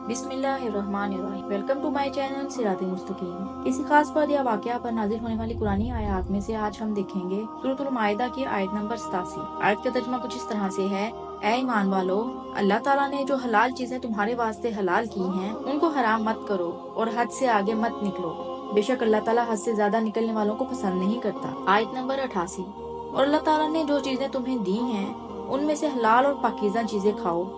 बिस्मिल्लाहिर्रहमानिर्रहीम। Welcome to my channel सिरात मुस्तकीम। किसी खास बात या वाकया पर नाजिल होने वाली कुरानी आयत में से आज हम देखेंगे सूरतुल माइदा की आयत नंबर 87। आयत का तर्जुमा कुछ इस तरह से है, ऐ ईमान वालो, अल्लाह ताला ने जो हलाल चीजें तुम्हारे वास्ते हलाल की हैं उनको हराम मत करो और हद से आगे मत निकलो। बेशक अल्लाह ताला हद से ज्यादा निकलने वालों को पसंद नहीं करता। आयत नंबर 88। और अल्लाह ताला ने जो चीजें तुम्हें दी हैं उनमें से हलाल और पाकीज़ा चीजें खाओ।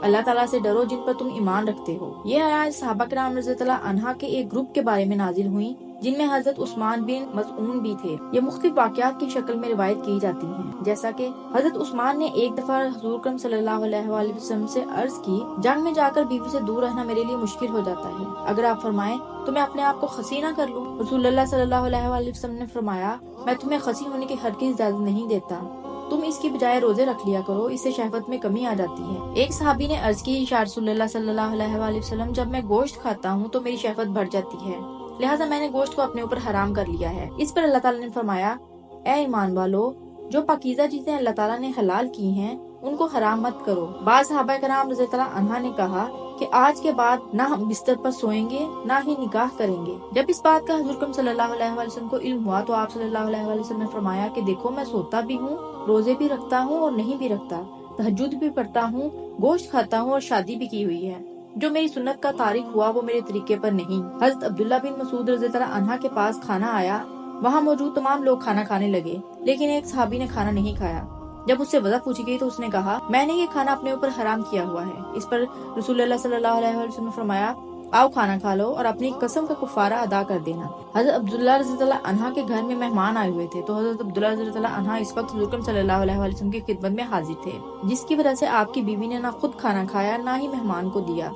अल्लाह ताला से डरो जिन पर तुम ईमान रखते हो। ये आयत सहाबा किराम रज़ियल्लाहु अन्हा के एक ग्रुप के बारे में नाजिल हुई जिनमें हजरत उस्मान बिन मज़ऊन भी थे। ये मुख्तलिफ वाक़यात की शक्ल में रिवायत की जाती हैं, जैसा कि हजरत उस्मान ने एक दफा हुज़ूर अकरम सल्लल्लाहु अलैहि वसल्लम से अर्ज की, जंग में जाकर बीवी से दूर रहना मेरे लिए मुश्किल हो जाता है, अगर आप फरमाएं तो मैं अपने आप को खसी ना कर लूं। रसूलुल्लाह सल्लल्लाहु अलैहि वसल्लम ने फरमाया, मैं तुम्हें खसी होने की हरगिज़ इजाजत नहीं देता, तुम इसकी बजाय रोजे रख लिया करो, इससे शहवत में कमी आ जाती है। एक सहाबी ने अर्ज की, या रसूलुल्लाह सल्लल्लाहु अलैहि वसल्लम, जब मैं गोश्त खाता हूँ तो मेरी शहवत बढ़ जाती है, लिहाजा मैंने गोश्त को अपने ऊपर हराम कर लिया है। इस पर अल्लाह ताला ने फरमाया, ऐ ईमान वालो, जो पाकीज़ा चीजें अल्लाह ताला ने हलाल की हैं उनको हराम मत करो। बाद सहाबा कराम रज़ियल्लाहु अन्हा ने कहा कि आज के बाद ना हम बिस्तर पर सोएंगे ना ही निकाह करेंगे। जब इस बात का हुज़ूर अकरम सल्लल्लाहु अलैहि वसल्लम को इल्म हुआ तो आप सल्लल्लाहु अलैहि वसल्लम ने फरमाया कि देखो, मैं सोता भी हूँ, रोजे भी रखता हूँ और नहीं भी रखता, तहज्जुद भी पढ़ता हूँ, गोश्त खाता हूँ और शादी भी की हुई है। जो मेरी सुन्नत का तारिक हुआ वो मेरे तरीके पर नहीं। हज़रत अब्दुल्ला बिन मसूद रज़ियल्लाहु अन्हा के पास खाना आया, वहाँ मौजूद तमाम लोग खाना खाने लगे, लेकिन एक सहाबी ने खाना नहीं खाया। जब उससे वजह पूछी गई तो उसने कहा, मैंने ये खाना अपने ऊपर हराम किया हुआ है। इस पर रसूलुल्लाह सल्लल्लाहु अलैहि वसल्लम ने फरमाया, आओ खाना खा लो और अपनी कसम का कुफारा अदा कर देना। हज़रत अब्दुल्ला रज़ियल्लाहु अन्हा के घर में मेहमान आए हुए थे, तो हज़रत अब्दुल्ला रज़ियल्लाहु अन्हा इस वक्त हुज़ूर अकरम सल्लल्लाहु अलैहि वसल्लम की खिदमत में हाजिर थे, जिसकी वजह से आपकी बीवी ने ना खुद खाना खाया ना ही मेहमान को दिया।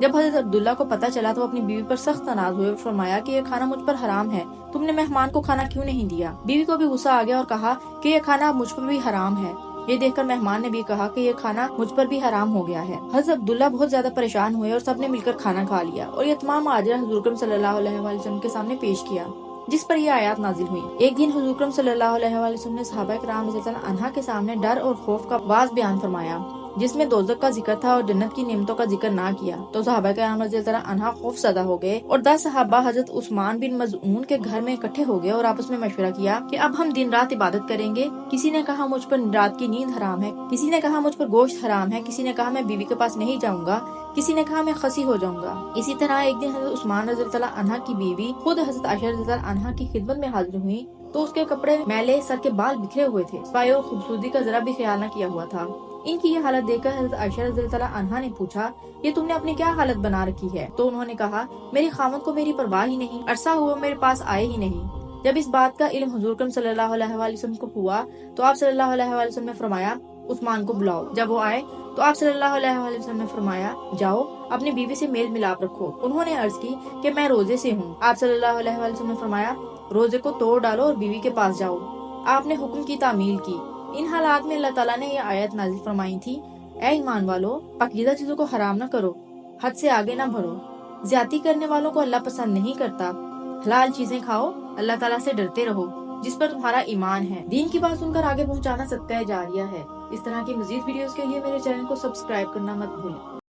जब हज़रत अब्दुल्ला को पता चला तो अपनी बीवी पर सख्त नाराज हुए और फरमाया कि यह खाना मुझ पर हराम है, तुमने मेहमान को खाना क्यों नहीं दिया। बीवी को भी गुस्सा आ गया और कहा कि यह खाना मुझ पर भी हराम है। ये देखकर मेहमान ने भी कहा कि यह खाना मुझ पर भी हराम हो गया है। हज़रत अब्दुल्ला बहुत ज्यादा परेशान हुए और सबने मिलकर खाना खा लिया और ये तमाम माजरा हुज़ूर अकरम सल्लल्लाहु अलैहि वसल्लम के सामने पेश किया, जिस पर यह आयत नाजिल हुई। एक दिन हुज़ूर अकरम सल्लल्लाहु अलैहि वसल्लम ने सहाबा किराम रज़ियल्लाहु अन्हा के सामने डर और खौफ का वाज़ बयान फरमाया, जिसमें दोज़ख का जिक्र था और जन्नत की नेमतों का जिक्र ना किया। तो सहाबा किराम रज़ियल्लाहु अन्हा खौफ ज़दा हो गए और 10 सहाबा हज़रत उस्मान बिन मज़ऊन के घर में इकट्ठे हो गए और आपस में मशवरा किया कि अब हम दिन रात इबादत करेंगे। किसी ने कहा मुझ पर रात की नींद हराम है, किसी ने कहा मुझ पर गोश्त हराम है, किसी ने कहा मैं बीवी के पास नहीं जाऊंगा, किसी ने कहा मैं खसी हो जाऊंगा। इसी तरह एक दिन हज़रत उस्मान रज़ियल्लाहु अन्हा की बीवी खुद हज़रत आयशा रज़ियल्लाहु अन्हा की खिदमत में हाजिर हुई, तो उसके कपड़े मैले, सर के बाल बिखरे हुए थे, सफाई और खूबसूरती का जरा भी ख्याल न किया हुआ था। इनकी ये हालत देखकर हज़रत आयशा रज़ियल्लाहु अन्हा ने पूछा, ये तुमने अपनी क्या हालत बना रखी है। तो उन्होंने कहा, मेरी खामद को मेरी परवाह ही नहीं, अरसा हुआ मेरे पास आए ही नहीं। जब इस बात का इल्म हुज़ूर अकरम सल्लल्लाहु अलैहि वसल्लम को हुआ तो आप सल्लल्लाहु अलैहि वसल्लम ने फरमाया, उस्मान को बुलाओ। जब वो आए तो आप सल्लल्लाहु अलैहि वसल्लम ने फरमाया, जाओ अपनी बीवी से मेल मिलाप रखो। उन्होंने अर्ज की कि मैं रोजे से हूँ। आप सल्लल्लाहु अलैहि वसल्लम ने फरमाया, रोजे को तोड़ डालो और बीवी के पास जाओ। आपने हुक्म की तामील की। इन हालात में अल्लाह ताला ने यह आयत नाजिल फरमाई थी, ऐ ईमान वालो, पाकीज़ा चीजों को हराम न करो, हद से आगे न बढ़ो, ज्यादती करने वालों को अल्लाह पसंद नहीं करता, हलाल चीजें खाओ, अल्लाह ताला से डरते रहो जिस पर तुम्हारा ईमान है। दीन की बात सुनकर आगे पहुंचाना सदका जारिया है। इस तरह की मजीद वीडियोस के लिए मेरे चैनल को सब्सक्राइब करना मत भूलें।